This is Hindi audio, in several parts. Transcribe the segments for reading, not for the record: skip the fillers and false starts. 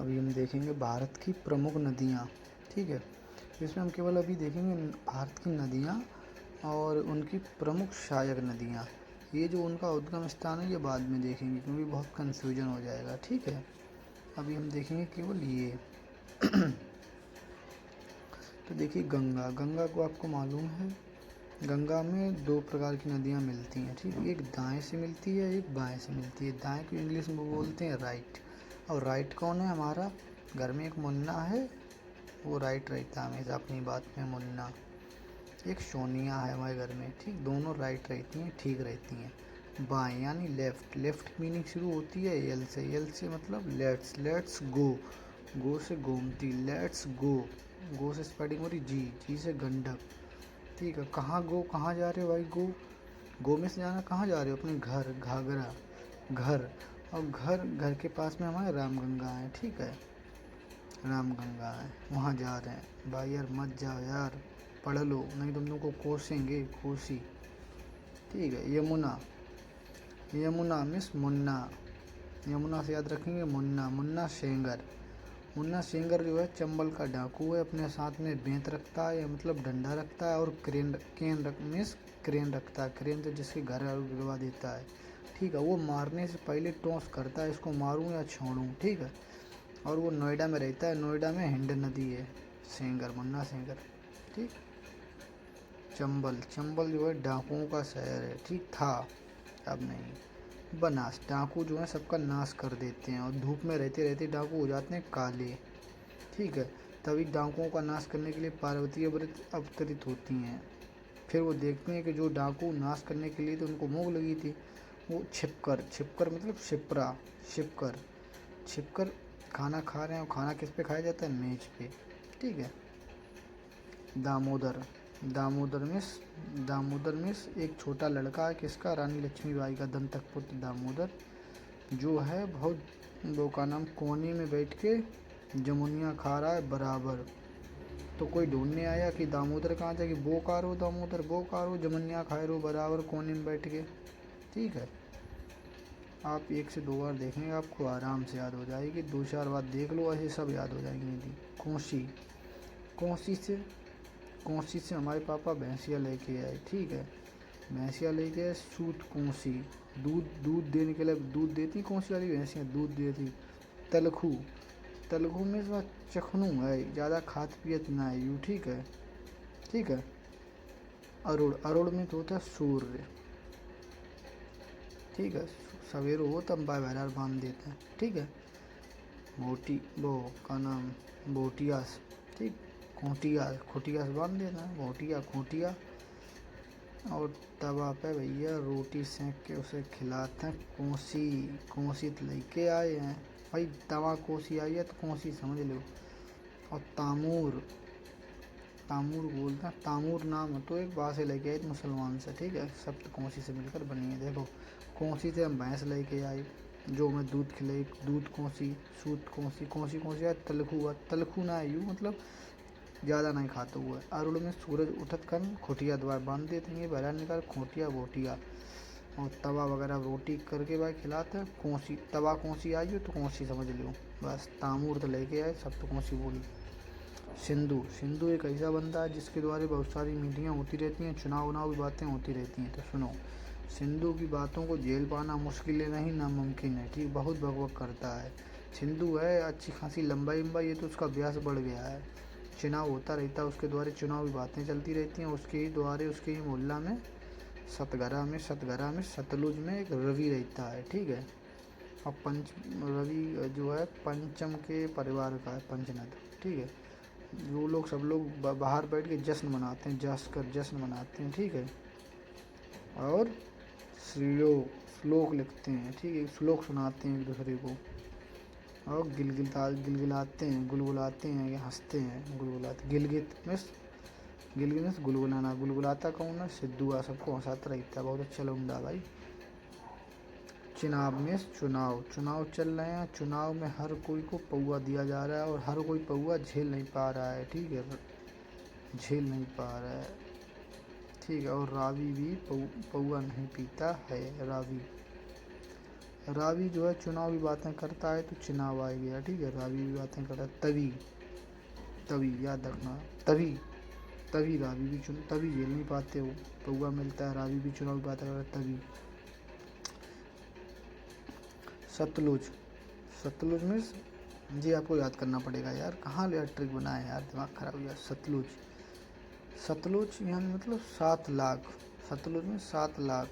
अभी हम देखेंगे भारत की प्रमुख नदियाँ। ठीक है, इसमें हम केवल अभी देखेंगे भारत की नदियाँ और उनकी प्रमुख सहायक नदियाँ। ये जो उनका उद्गम स्थान है ये बाद में देखेंगे क्योंकि बहुत कंफ्यूजन हो जाएगा। ठीक है, अभी हम देखेंगे केवल ये। तो देखिए गंगा, गंगा को आपको मालूम है गंगा में दो प्रकार की नदियाँ मिलती हैं। ठीक, एक दाएं से मिलती है, एक बाएं से मिलती है। दाएं को इंग्लिश में बोलते हैं राइट, और राइट कौन है? हमारा घर में एक मुन्ना है, वो राइट रहता है हमेशा अपनी बात में। मुन्ना एक सोनिया है हमारे घर में। ठीक, दोनों राइट रहती हैं, ठीक रहती हैं। बाएं यानी लेफ्ट, लेफ्ट की मीनिंग शुरू होती है एल से। एल से मतलब लेट्स, लेट्स गो, गो से गोमती, लेट्स गो, गो से स्पेलिंग हो रही जी, जी से गंडक। ठीक है, कहाँ गो, कहाँ जा रहे हो भाई? गो, गो में से जाना, कहाँ जा रहे हो? अपने घर, घाघरा, घर। और घर, घर के पास में हमारे रामगंगा है। ठीक है, रामगंगा है, वहाँ जा रहे हैं। भाई यार मत जाओ यार, पढ़ लो नहीं तुम लोग को कोसेंगे, कोसी। ठीक है, यमुना, यमुना मिस मुन्ना, यमुना से याद रखेंगे मुन्ना। मुन्ना सेंगर, मुन्ना सेंगर जो है चंबल का डाकू है। अपने साथ में बेंत रखता है, मतलब डंडा रखता है, और मिस क्रेन रखता है। क्रेन से जिसके घर गिरवा देता है। ठीक है, वो मारने से पहले टॉस करता है, इसको मारूं या छोड़ूं। ठीक है, और वो नोएडा में रहता है। नोएडा में हिंड नदी है। सेंगर, मुन्ना सेंगर। ठीक, चंबल, चंबल जो है डाकुओं का शहर है। ठीक था, अब नहीं। बनास, डाकू जो है सबका नाश कर देते हैं और धूप में रहते रहते डाकू हो जाते हैं काले। ठीक है, तभी डाकुओं का नाश करने के लिए पार्वती अवतरित होती हैं। फिर वो देखती हैं कि जो डाकू नाश करने के लिए तो उनको मोह लगी थी, वो छिपकर, छिपकर मतलब शिप्रा, छिपकर, छिपकर खाना खा रहे हैं। और खाना किस पे खाया जाता है? मेज पे। ठीक है, दामोदर, दामोदर मिस एक छोटा लड़का है किसका? रानी लक्ष्मीबाई का दंतक पुत्र दामोदर, जो है बहुत वो का नाम कोने में बैठ के जमुनिया खा रहा है बराबर। तो कोई ढूंढने आया कि दामोदर कहाँ था, कि बोकारो दामोदर, बोकारो जमुनिया खाए रो बराबर कोने में बैठ के। ठीक है, आप 1 से 2 बार देखेंगे आपको आराम से याद हो जाएगी। 2-4 बार देख लो, ऐसे सब याद हो जाएंगी। नहीं, कोसी, कोसी से, कोसी से हमारे पापा भैंसिया लेके आए। ठीक है, भैंसिया लेके आए सूत कोसी, दूध, दूध देने के लिए, दूध देती कोसी वाली भैंसियाँ, दूध देती। तलखू, तलखू में इस बार चखनू है, ज़्यादा खात पियत ना है यू। ठीक है, ठीक है। अरुण, अरुण में तो होता है सूर्य। ठीक है, सवेरे हो तब बाहर बांध देते हैं। ठीक है, मोटी वो का नाम बोटियास। ठीक, खोटिया, खोटिया से बांध देना है, बोटिया, खोटिया। और तवा पे भैया रोटी सेंक के उसे खिलाते हैं। कोसी, कोसी तो लेके आए हैं भाई, तवा कोसी आई है तो कोसी समझ लो। और तामूर, तामूर बोलते हैं, तामूर नाम है तो एक वहाँ से लेके आए मुसलमान से। ठीक है, सब तो कोसी से मिलकर बनी है। देखो, कोसी से हम भैंस लेके आए जो मैं दूध खिलाई, दूध कोसी, सूत कोसी, कोसी कोसी है। तलखू है, तलखू ना है यू मतलब ज़्यादा नहीं खाता हुआ है। अरुण में सूरज उठत कर खोटिया द्वार बांध देते हैं, बाहर निकाल खोटिया बोटिया। और तवा वगैरह रोटी करके भाई खिलाते हैं। कोसी, तवा कोसी आई हो तो कोसी समझ लो बस। तामूर तो लेके आए, सब तो कोसी बोली। सिंधु, सिंधु एक ऐसा बंदा है जिसके द्वारा बहुत सारी मीटिंगें होती रहती हैं, चुनाव उनाव की बातें होती रहती हैं। तो सुनो, सिंधु की बातों को झेल पाना मुश्किल नहीं नामुमकिन है। ठीक, बहुत बकबक करता है। सिंधु है अच्छी खासी लंबाई लंबाई, ये तो उसका व्यास बढ़ गया है। चुनाव होता रहता है उसके द्वारा, चुनाव की बातें चलती रहती हैं उसके ही द्वारे। उसके ही मोहल्ला में सतगरा में सतलुज में एक रवि रहता है। ठीक है, और रवि जो है पंचम के परिवार का है, पंचनद। ठीक है, वो लोग सब लोग बाहर बैठ के जश्न मनाते हैं, जश्न मनाते हैं। ठीक है, और श्लोक लिखते हैं। ठीक है, श्लोक सुनाते हैं एक दूसरे को, और गिलगिलाते हैं, गुलगुलाते हैं, या हंसते हैं, गुलगुलाते। गिलगित मिस गुलगुलाना, गुलगुलाता कौन है? सिद्धू आ, सबको हंसाता रहता है, बहुत अच्छा लौंडा भाई। चुनाव में चुनाव, चुनाव चल रहे हैं, चुनाव में हर कोई को पौआ दिया जा रहा है और हर कोई पौआ झेल नहीं पा रहा है। ठीक है, झेल नहीं पा रहा है। ठीक है, और रावी भी पौआ नहीं पीता है। रावी, रावी जो है चुनाव की बातें करता है तो चुनाव आ गया, ठीक है। रावी भी बातें करता है, तभी तभी याद रखना, तभी तभी रावी भी तभी झेल नहीं पाते हो, पौवा मिलता है, रावी भी चुनाव की बातें करता है तभी। सतलुज, सतलुज में जी आपको याद करना पड़ेगा यार, कहाँ ले ट्रिक बनाए यार, दिमाग खराब हो गया। सतलुज, सतलुज यानी मतलब 7 लाख, सतलुज में 7 लाख,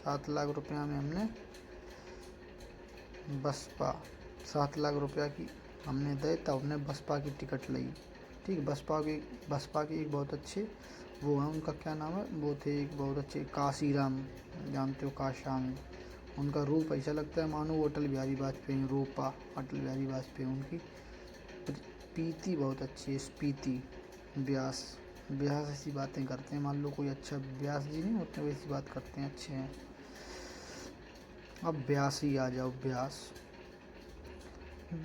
7 लाख रुपया में हमने बसपा, 7 लाख रुपया की हमने दे तब हमने बसपा की टिकट ली, ठीक। बसपा की एक बहुत अच्छे वो है, उनका क्या नाम है, वो थे एक बहुत अच्छे काशीराम, जानते हो काशांग, उनका रूप ऐसा लगता है मानो अटल बिहारी वाजपेयी, रूपा अटल बिहारी वाजपेयी उनकी। पीती बहुत अच्छी है, स्पीति। व्यास, व्यास ऐसी बातें करते हैं, मान लो कोई अच्छा व्यास जी नहीं होते वैसी बात करते हैं, अच्छे हैं। अब व्यास ही आ जाओ, व्यास,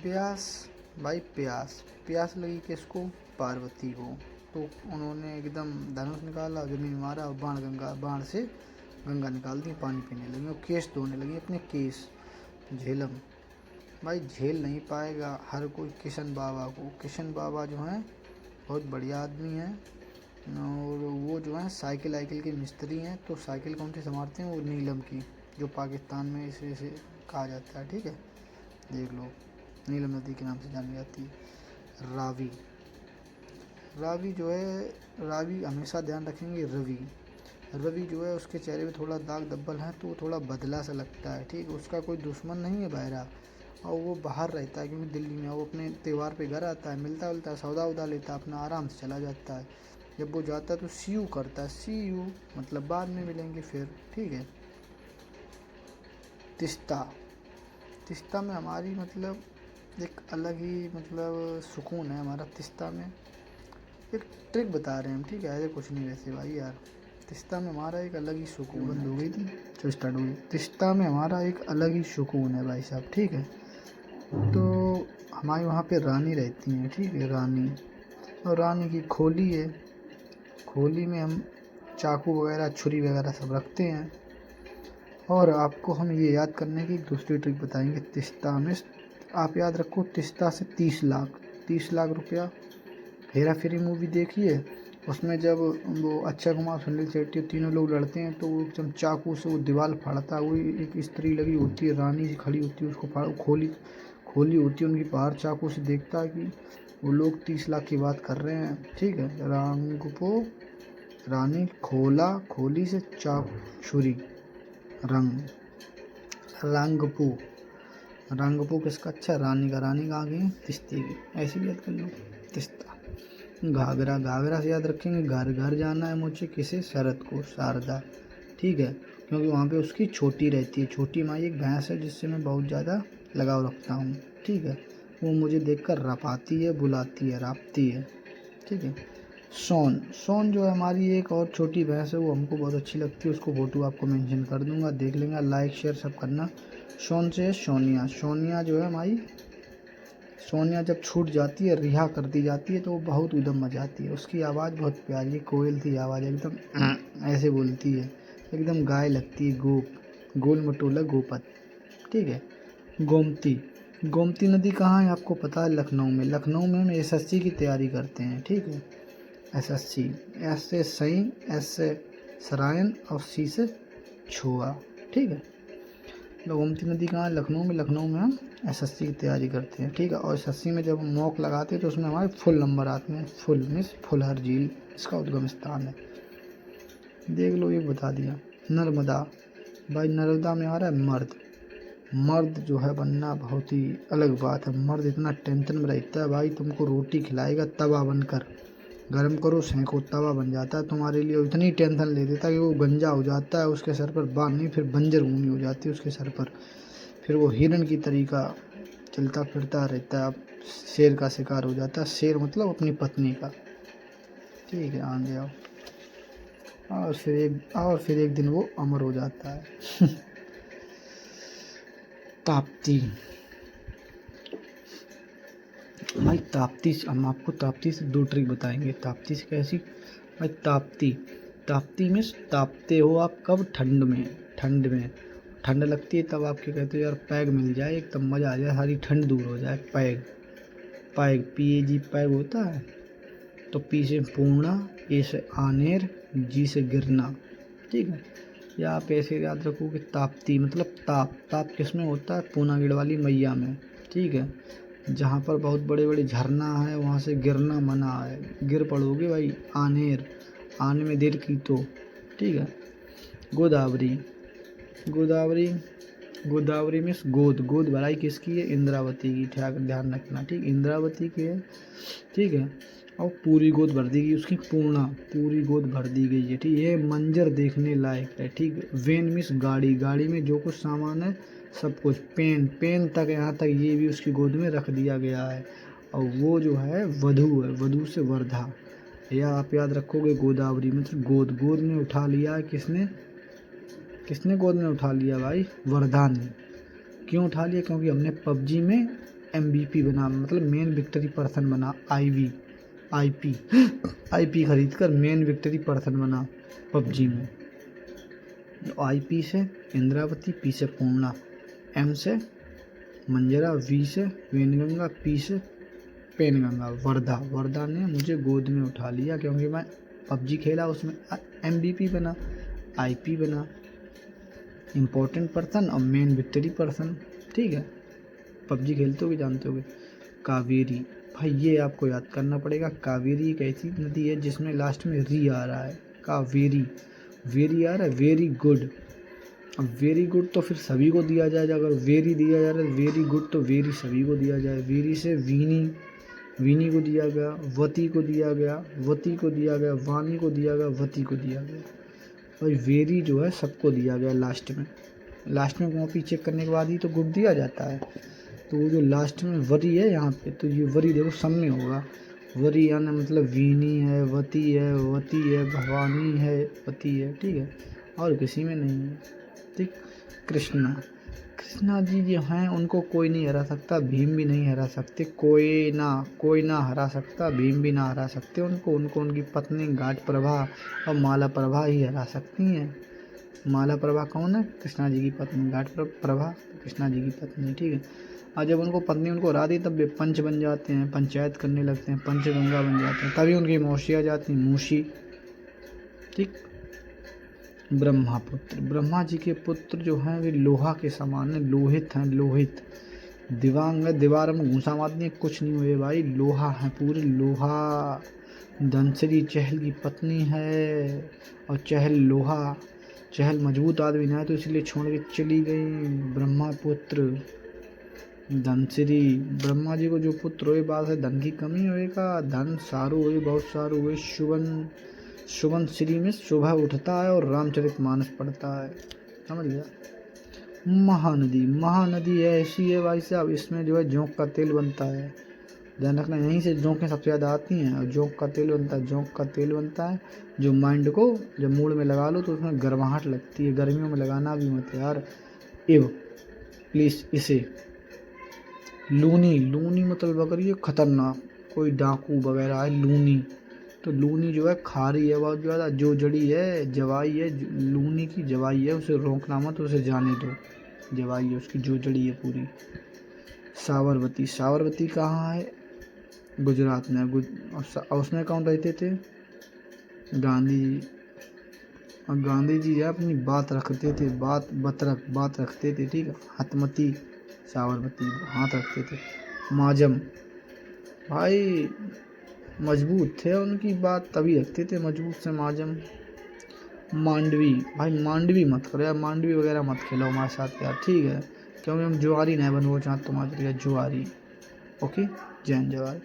व्यास भाई प्यास, प्यास लगी किसको, पार्वती को, तो उन्होंने एकदम धनुष निकाला, जमीन मारा और बाण से गंगा निकाल दी, पानी पीने लगी और केस धोने लगी अपने केस। झेलम, भाई झेल नहीं पाएगा हर कोई किशन बाबा को, किशन बाबा जो हैं बहुत बढ़िया आदमी हैं और वो जो है साइकिल आइकिल के मिस्त्री हैं, तो साइकिल कौन सी संभालते हैं, वो नीलम की, जो पाकिस्तान में इसे कहा जाता है, ठीक है, देख लो, नीलम नदी के नाम से जानी जाती है। रावी, रावी जो है, रावी हमेशा ध्यान रखेंगे, रवि, रवि जो है उसके चेहरे पे थोड़ा दाग धब्बल है तो वो थोड़ा बदला सा लगता है, ठीक। उसका कोई दुश्मन नहीं है बहरा, और वो बाहर रहता है क्योंकि दिल्ली में, वो अपने त्यौहार पे घर आता है, मिलता उलता है, सौदा उदा लेता है, अपना आराम से चला जाता है। जब वो जाता है तो सी यू करता है, सी यू मतलब बाद में मिलेंगे फिर, ठीक है। तिस्ता, तिस्ता में हमारी मतलब एक अलग ही मतलब सुकून है हमारा तिस्ता में, एक ट्रिक बता रहे हैं हम, ठीक है, ऐसे कुछ नहीं वैसे भाई यार, तिस्ता में हमारा एक अलग ही सुकून बंद हो गई थी, तो स्टार्ट हो गई। तिस्ता में हमारा एक अलग ही सुकून है भाई साहब, ठीक है। तो हमारे वहाँ पे रानी रहती हैं, ठीक है, रानी, और रानी की खोली है, खोली में हम चाकू वगैरह छुरी वगैरह सब रखते हैं। और आपको हम ये याद करने की दूसरी ट्रिक बताएंगे, तिस्ता में आप याद रखो, तिस्ता से 30 लाख, 30 लाख रुपया। हेरा फेरी मूवी देखिए, उसमें जब वो अक्षय कुमार, सुनील शेट्टी तीनों लोग लड़ते हैं तो वो एकदम चाकू से वो दीवार फाड़ता है, वो एक स्त्री लगी होती है, रानी जी खड़ी होती है, उसको फाड़, खोली खोली होती है उनकी, बाहर चाकू से देखता है कि वो लोग 30 लाख की बात कर रहे हैं, ठीक है। रंगपो, रानी खोला, खोली से चाकू छुरी, रंग, रंगपू, रंगपू किसका, अच्छा रानी का, रानी कहाँ गई, तिस्ते की, ऐसे भी याद कर लो, तिस्ता। घाघरा, घाघरा से याद रखेंगे, घर घर जाना है मुझे किसे, शरद को, शारदा, ठीक है, क्योंकि वहाँ पे उसकी छोटी रहती है, छोटी माई एक भैंस है जिससे मैं बहुत ज़्यादा लगाव रखता हूँ, ठीक है। वो मुझे देखकर रपाती है, बुलाती है, रापती है, ठीक है। सोन, सोन जो है हमारी एक और छोटी भैंस है, वो हमको बहुत अच्छी लगती है, उसको फोटो आपको मेंशन कर दूंगा, देख लेंगे, लाइक शेयर सब करना। सोन से सोनिया, सोनिया जो है हमारी, सोनिया जब छूट जाती है, रिहा कर दी जाती है तो वो बहुत उदम मचाती है, उसकी आवाज़ बहुत प्यारी है, कोयल सी आवाज़, एकदम ऐसे बोलती है, एकदम गाय लगती है, गोल मटोला गोपत, ठीक है। गोमती, गोमती नदी कहाँ है आपको पता है, लखनऊ में, लखनऊ में हम एसएससी की तैयारी करते हैं, ठीक है, एसएससी, एस से सई, एस से सरायन और सी से छुआ, ठीक है। गोमती नदी कहाँ है, लखनऊ में, लखनऊ में हम एसएससी की तैयारी करते हैं, ठीक है। और एसएससी में जब हम मॉक लगाते हैं तो उसमें हमारे फुल नंबर आते हैं, फुल मीन्स फुलहर झील इसका उद्गम स्थान है, देख लो, ये बता दिया। नर्मदा, भाई नर्मदा में आ रहा है मर्द, मर्द जो है बनना बहुत ही अलग बात है, मर्द इतना टेंशन में रहता है भाई, तुमको रोटी खिलाएगा तवा बनकर, गर्म करो सेंको तवा बन जाता है तुम्हारे लिए, इतनी टेंशन ले देता है कि वो गंजा हो जाता है, उसके सर पर बाल नहीं, फिर बंजर भूमि हो जाती है उसके सर पर, फिर वो हिरन की तरीका चलता फिरता रहता है, शेर का शिकार हो जाता है, शेर मतलब अपनी पत्नी का, ठीक है, आगे आओ। और फिर एक दिन वो अमर हो जाता है। ताप्ती, भाई ताप्ती हम आपको ताप्ती से 2 ट्रिक बताएंगे, ताप्ती से कैसी, भाई ताप्ती, ताप्ती में तापते हो आप कब, ठंड में, ठंड में, ठंड लगती है तब आप क्या कहते हो यार पैग मिल जाए तब मज़ा आ जाए, सारी ठंड दूर हो जाए। पैग, पैग PAG पैग होता है। तो पी से पूर्णा, ए से आनेर, जी से गिरना, ठीक है। या आप ऐसे याद रखो कि ताप्ती मतलब ताप, ताप किस में होता है? पूनागढ़ वाली मैया में, ठीक है। जहाँ पर बहुत बड़े बड़े झरना है वहाँ से गिरना मना है, गिर पड़ोगे भाई। आनेर, आने में देर की तो, ठीक है। गोदावरी, गोदावरी, गोदावरी में गोद, गोद भराई किसकी है? इंद्रावती की, ध्यान रखना, ठीक। इंद्रावती की है, ठीक है। और पूरी गोद भर दी गई उसकी, पूर्णा, पूरी गोद भर दी गई है, ठीक। ये मंजर देखने लायक है, ठीक। वेन मिस गाड़ी, गाड़ी में जो कुछ सामान है सब कुछ। पेन, पेन तक, यहाँ तक ये भी उसकी गोद में रख दिया गया है। और वो जो है वधू है, वधू से वर्धा। या आप याद रखोगे गोदावरी मतलब गोद, गोद में उठा लिया है किसने? किसने गोद में उठा लिया भाई? वर्धा ने। क्यों उठा लिया? क्योंकि हमने PUBG में MVP बना, मतलब मेन विक्ट्री पर्सन बना। IP खरीद कर मेन विक्ट्री पर्सन बना PUBG में। IP से इंद्रावती, P से पूर्णा, M से मंजरा, V से वेनगंगा, P से पेनगंगा। वर्धा, वर्धा ने मुझे गोद में उठा लिया क्योंकि मैं PUBG खेला, उसमें MVP बना, IP बना, इम्पोर्टेंट पर्सन और मेन विक्ट्री पर्सन, ठीक है। PUBG खेलते होगे, जानते होगे। कावेरी, भाई ये आपको याद करना पड़ेगा। कावेरी एक ऐसी नदी है जिसमें लास्ट में री आ रहा है। कावेरी, वेरी आ रहा है, वेरी गुड। अब वेरी गुड तो फिर सभी को दिया जाए, अगर वेरी दिया जा रहा है वेरी गुड तो वेरी सभी को दिया जाए। वेरी से वीनी, वीनी को दिया गया, वती को दिया गया, वती को दिया गया, वानी को दिया गया, वती को दिया गया। भाई वेरी जो है सबको दिया गया लास्ट में। लास्ट में कॉपी चेक करने के बाद ही तो गुड दिया जाता है। तो वो जो लास्ट में वरी है यहाँ पे, तो ये वरी देखो सब में होगा। वरी आना मतलब वीनी है, वती है, वती है, भवानी है, वती है, ठीक है। और किसी में नहीं है, ठीक। कृष्णा, कृष्णा जी जो हैं उनको कोई नहीं हरा सकता, भीम भी नहीं हरा सकते। कोई ना हरा सकता, भीम भी ना हरा सकते उनको। उनको उनकी पत्नी घाट प्रभा और माला प्रभा ही हरा सकती हैं। माला प्रभा कौन है? कृष्णा जी की पत्नी। घाट प्रभा कृष्णा जी की पत्नी, ठीक है। और जब उनको पत्नी उनको हरा दी तब वे पंच बन जाते हैं, पंचायत करने लगते हैं, पंचगंगा बन जाते हैं। तभी उनकी मौसी आ जाती हैं, मूसी, ठीक। ब्रह्मापुत्र, ब्रह्मा जी के पुत्र जो हैं वे लोहा के समान है, लोहित हैं, लोहित। दिवांग में दीवार में घूसा मारनी, कुछ नहीं हुए भाई, लोहा है, पूरे लोहा। धनश्री चहल की पत्नी है और चहल लोहा, चहल मजबूत आदमी ना है तो इसलिए छोड़ के चली गई। ब्रह्मापुत्र धनश्री, ब्रह्मा जी को जो पुत्र हुए बात है धन की कमी होएगा, धन सारू हुए, बहुत सारू हुए। शुभन श्री में सुबह उठता है और रामचरितमानस पढ़ता है, समझ गया। महानदी, महानदी ऐसी है भाई साहब, इसमें जो है जोंक का तेल बनता है। ध्यान रखना, यहीं से जोंकें सबसे ज़्यादा आती हैं और जोंक का तेल बनता है। जोंक का तेल बनता है जो माइंड को जब मूड में लगा लो तो उसमें गर्माहट लगती है। गर्मियों में लगाना भी मत यार। इव प्लीज़ इसे लूनी, लूनी मतलब अगर ये खतरनाक कोई डाकू वगैरह है, लूनी। तो लूनी जो है खारी है बहुत ज़्यादा, जो जड़ी है जवाई है, लूनी की जवाई है, उसे रोकना मत, उसे जाने दो, जवाई है उसकी, जो जड़ी है पूरी। साबरमती, साबरमती कहाँ है? गुजरात में। और उसमें कौन रहते थे? गांधी जी। और गांधी जी अपनी बात रखते थे, बात रखते थे, ठीक है। हतमती, साबरमती हाथ रखते थे। माजम, भाई मजबूत थे, उनकी बात तभी रखते थे मजबूत से। माजम। मांडवी, भाई मांडवी मत करो यार, मांडवी वगैरह मत खेलो हमारे साथ यार, ठीक है। क्योंकि हम जुआरी नहीं बनवो चाहते तुम्हारे जुआरी। ओके, जय हिंद, जय भारत।